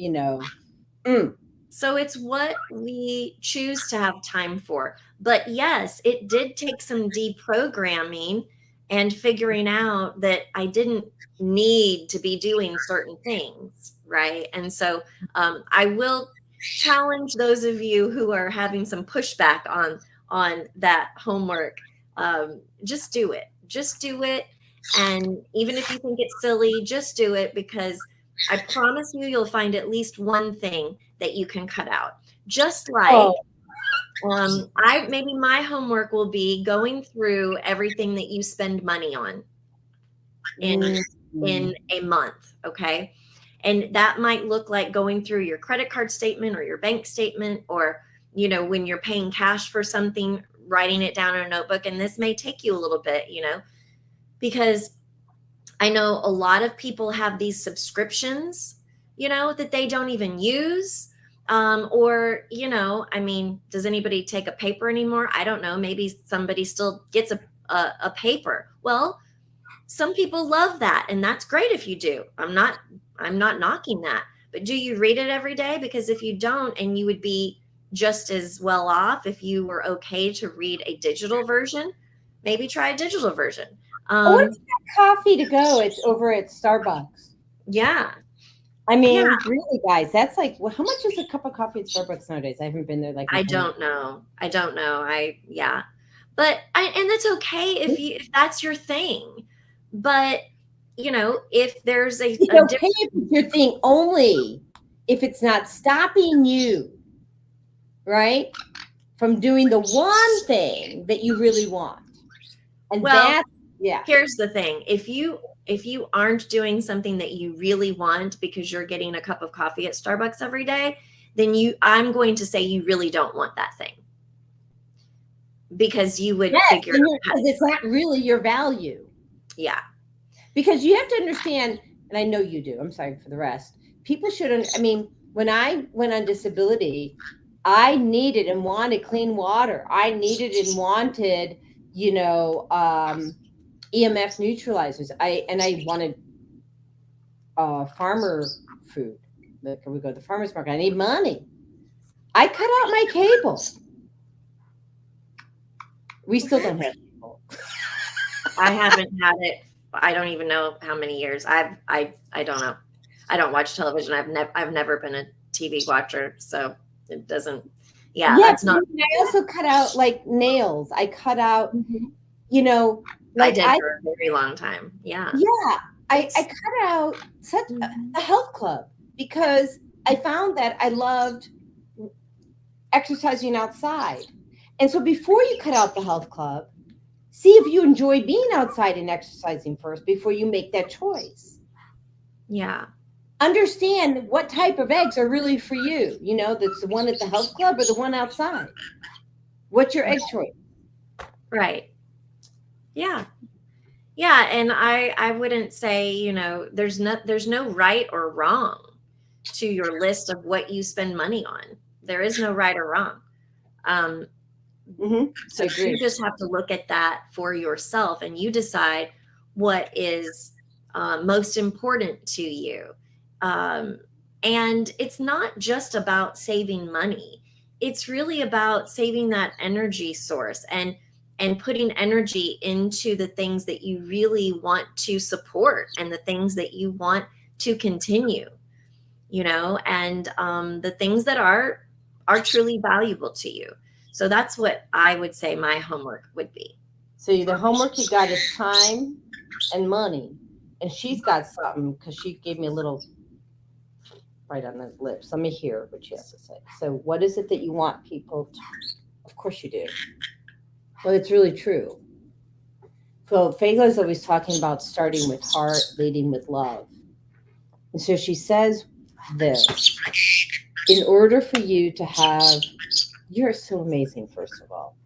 So it's what we choose to have time for. But yes, it did take some deprogramming and figuring out that I didn't need to be doing certain things, right? And so I will challenge those of you who are having some pushback on that homework. Just do it. Just do it. And even if you think it's silly, just do it, because I promise you'll find at least one thing that you can cut out. Just like oh, I maybe my homework will be going through everything that you spend money on in mm, a month, okay? And that might look like going through your credit card statement or your bank statement, or when you're paying cash for something, writing it down in a notebook. And this may take you a little bit, because I know a lot of people have these subscriptions, that they don't even use. Or, I mean, does anybody take a paper anymore? I don't know. Maybe somebody still gets a paper. Well, some people love that, and that's great if you do. I'm not knocking that. But do you read it every day? Because if you don't, and you would be just as well off if you were okay to read a digital version, maybe try a digital version. what's that coffee to go? It's over at Starbucks. Yeah. I mean, Yeah. really, guys, that's like, how much is a cup of coffee at Starbucks nowadays? I haven't been there like in I 10 years. don't know. I don't know. Yeah. But and that's okay if that's your thing. But if there's a It's okay if it's your thing only if it's not stopping you, right, from doing the one thing that you really want. And well, yeah. here's the thing. If you aren't doing something that you really want because you're getting a cup of coffee at Starbucks every day, then I'm going to say you really don't want that thing. Because you would Yes, figure out because it's not really your value. Yeah. Because you have to understand, and I know you do, I'm sorry for the rest. People shouldn't, I mean, when I went on disability, I needed and wanted clean water. I needed and wanted, EMF neutralizers. I wanted farmer food. Like, we go to the farmer's market. I need money. I cut out my cable. We still don't have cable. I haven't had it. I don't even know how many years. I don't know. I don't watch television. I've never been a TV watcher, so it doesn't. Yeah, that's not. I also cut out like nails. I cut out, I did for a very long time. Yeah. Yeah, I cut out such a health club because I found that I loved exercising outside. And so before you cut out the health club, see if you enjoy being outside and exercising first before you make that choice. Yeah. Understand what type of eggs are really for you. That's the one at the health club or the one outside. What's your egg choice? Right. Yeah. Yeah. And I wouldn't say, there's no right or wrong to your list of what you spend money on. There is no right or wrong. So you just have to look at that for yourself, and you decide what is most important to you. And it's not just about saving money. It's really about saving that energy source and putting energy into the things that you really want to support and the things that you want to continue, and the things that are truly valuable to you. So that's what I would say my homework would be. So the homework you got is time and money. And she's got something because she gave me a little right on the lips. Let me hear what she has to say. So what is it that you want people to? Of course you do. Well, it's really true. So Fagla's always talking about starting with heart, leading with love. And so she says this: in order for you to have, you're so amazing, first of all.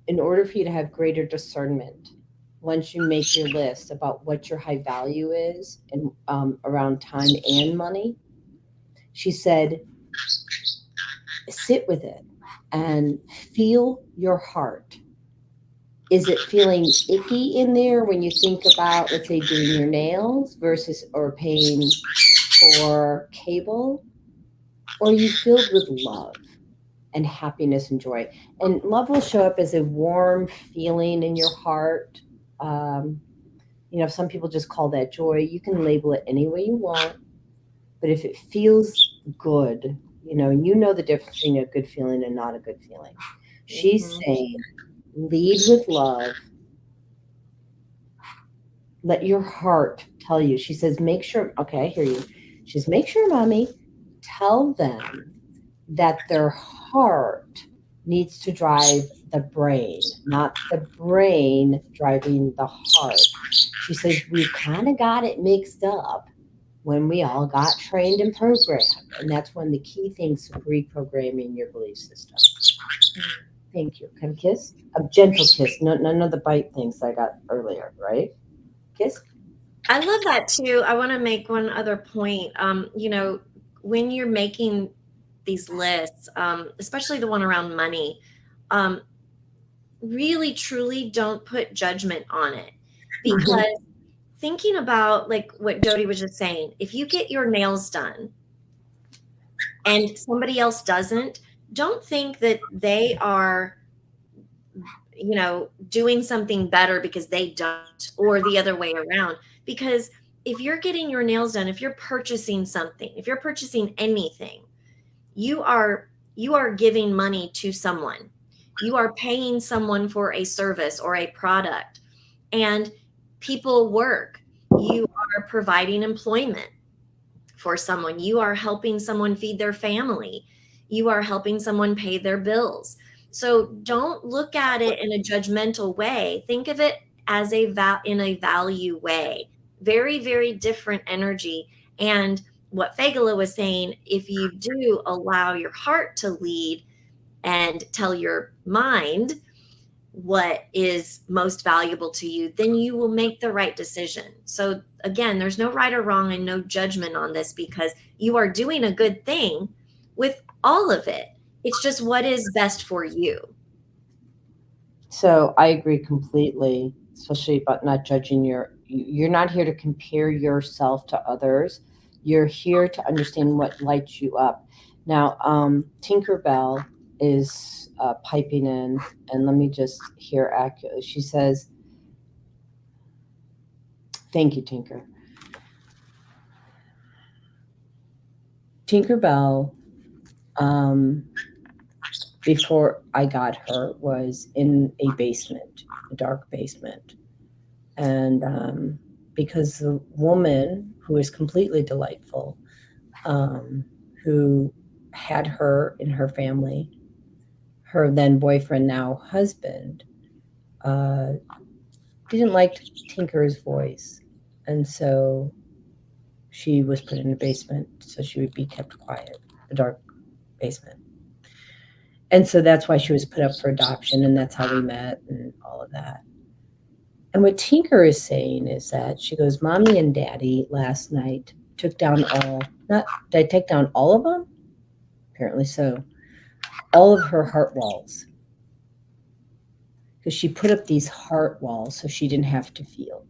In order for you to have greater discernment, once you make your list about what your high value is and around time and money, she said, sit with it and feel your heart. Is it feeling icky in there when you think about, let's say, doing your nails versus or paying for cable? Or are you filled with love and happiness and joy? And love will show up as a warm feeling in your heart. Um, some people just call that joy. You can label it any way you want, but if it feels good, you know the difference between a good feeling and not a good feeling. She's Mhm. saying, lead with love. Let your heart tell you. She says, make sure, okay, I hear you. She says, make sure, mommy, tell them that their heart needs to drive the brain, not the brain driving the heart. She says, we kind of got it mixed up when we all got trained and programmed. And that's one of the key things to reprogramming your belief system. Thank you. Can I kiss? A gentle kiss, none of the bite things I got earlier, right? Kiss? I love that too. I want to make one other point. When you're making these lists, especially the one around money, um, really truly don't put judgment on it, Mhm. because thinking about like what Jodi was just saying, if you get your nails done and somebody else doesn't, don't think that they are, doing something better because they don't, or the other way around. Because if you're getting your nails done, if you're purchasing something, if you're purchasing anything, you are giving money to someone. You are paying someone for a service or a product. And people work. You are providing employment for someone. You are helping someone feed their family. You are helping someone pay their bills. So don't look at it in a judgmental way. Think of it as in a value way. Very, very different energy. And what Fagala was saying, if you do allow your heart to lead and tell your mind what is most valuable to you, then you will make the right decision. So, again, there's no right or wrong and no judgment on this, because you are doing a good thing with all of it. It's just what is best for you. So I agree completely, especially about not judging you're not here to compare yourself to others. You're here to understand what lights you up. Now, Tinkerbell is piping in, and let me just hear accurately. She says, thank you, Tinker. Tinkerbell, um, before I got her, was in a basement, a dark basement. And because the woman who is completely delightful, um, who had her in her family, her then boyfriend, now husband, uh, didn't like Tinker's voice. And so she was put in a basement so she would be kept quiet, a dark basement. And so that's why she was put up for adoption, and that's how we met and all of that. And what Tinker is saying is that she goes, Mommy and Daddy last night took down not, did I take down all of them? Apparently so. All of her heart walls. Because she put up these heart walls so she didn't have to feel.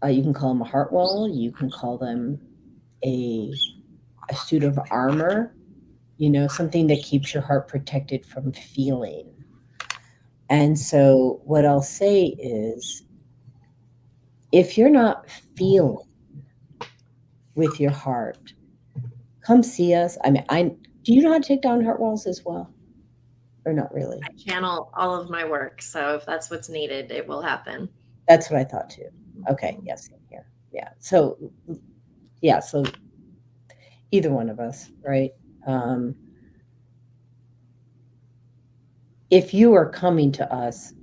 You can call them a heart wall. You can call them a, a suit of armor, something that keeps your heart protected from feeling. And so what I'll say is, if you're not feeling with your heart, come see us. I mean, do you know how to take down heart walls as well? Or not really? I channel all of my work. So if that's what's needed, it will happen. That's what I thought too. Okay, yes, here. Yeah. So either one of us, right? Um, if you are coming to us,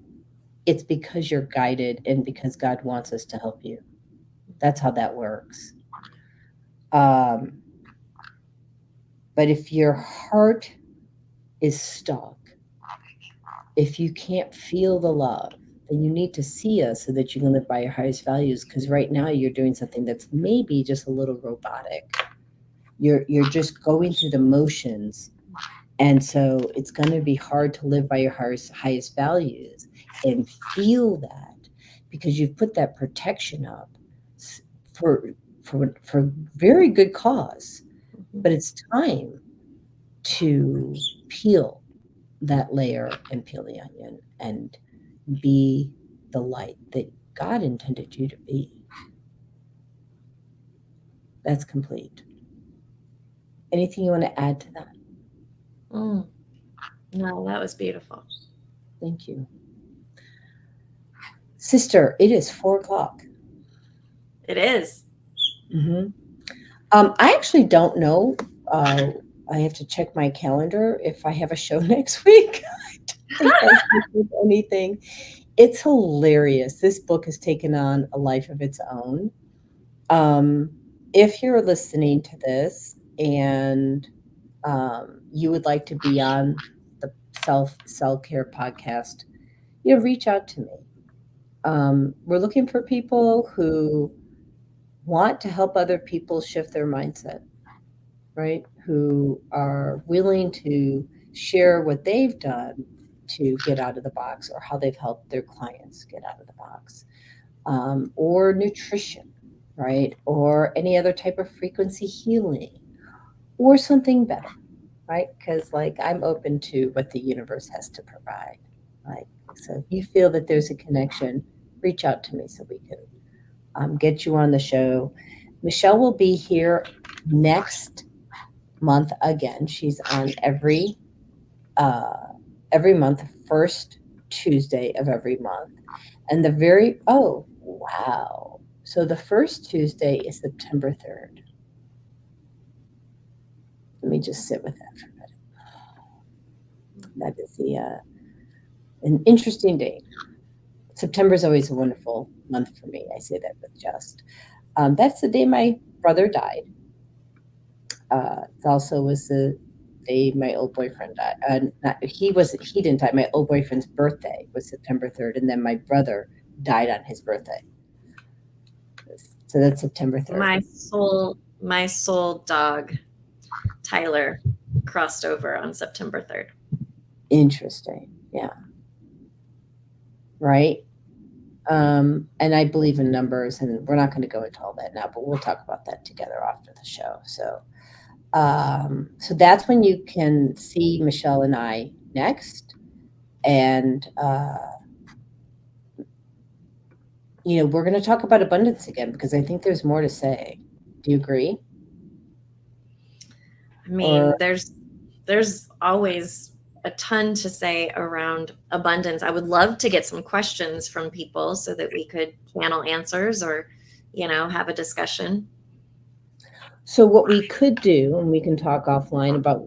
it's because you're guided and because God wants us to help you. That's how that works. Um, but if your heart is stuck, if you can't feel the love, then you need to see us so that you can live by your highest values. Because right now you're doing something that's maybe just a little robotic. You're just going through the motions, And so it's going to be hard to live by your highest values and feel that, because you've put that protection up for for very good cause. Mhm. But it's time to peel that layer and peel the onion and be the light that God intended you to be. That's complete. Anything you want to add to that? Mm. No, that was beautiful. Thank you. Sister, it is 4 o'clock. It is. Mm-hmm. I actually don't know. I have to check my calendar if I have a show next week. I don't think I scheduled anything. It's hilarious. This book has taken on a life of its own. If you're listening to this and you would like to be on the self-care podcast, reach out to me. We're looking for people who want to help other people shift their mindset, right? Who are willing to share what they've done to get out of the box, or how they've helped their clients get out of the box, or nutrition, right? Or any other type of frequency healing, or something better, right? Because, like, I'm open to what the universe has to provide. Like, so if you feel that there's a connection, reach out to me so we can get you on the show. Michelle will be here next month again. She's on every month, first Tuesday of every month. And oh, wow. So the first Tuesday is September 3rd. Let me just sit with that for a minute. That is an interesting date. September is always a wonderful month for me. I say that with just. That's the day my brother died. It also was the day my old boyfriend died. He didn't die. My old boyfriend's birthday was September 3rd, and then my brother died on his birthday. So that's September 3rd. My soul dog, Tyler, crossed over on September 3rd. Interesting. Yeah. Right. And I believe in numbers, and we're not going to go into all that now, but we'll talk about that together after the show. So that's when you can see Michelle and I next. And, we're going to talk about abundance again, because I think there's more to say. Do you agree? I mean, there's always a ton to say around abundance. I would love to get some questions from people so that we could channel answers, or, have a discussion. So what we could do, and we can talk offline about,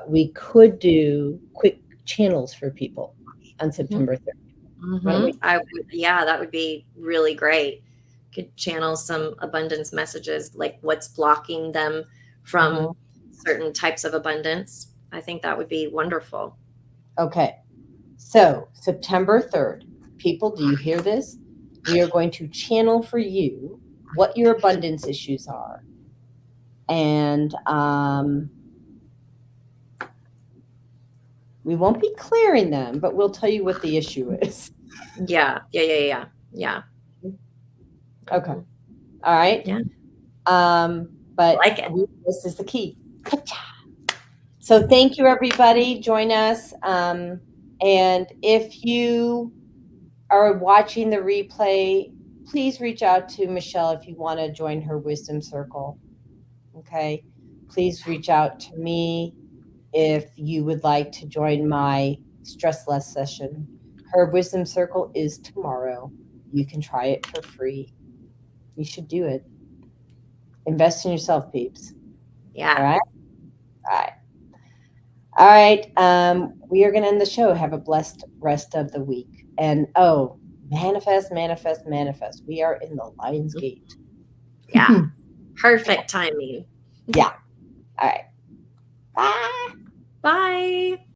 we could do quick channels for people on September 3rd. Mm-hmm. That would be really great. Could channel some abundance messages, like what's blocking them from certain types of abundance. I think that would be wonderful. Okay. So September 3rd, people, do you hear this? We are going to channel for you what your abundance issues are. And we won't be clearing them, but we'll tell you what the issue is. Yeah. Okay. All right. Yeah. But like it. This is the key. So thank you, everybody. Join us. And if you are watching the replay, please reach out to Michelle if you want to join her wisdom circle. Okay. Please reach out to me if you would like to join my stress less session. Her wisdom circle is tomorrow. You can try it for free. You should do it. Invest in yourself, peeps. Yeah. All right. All right. We are going to end the show. Have a blessed rest of the week. And manifest. We are in the Lion's Gate. Yeah. Perfect timing. Yeah. All right. Bye. Bye.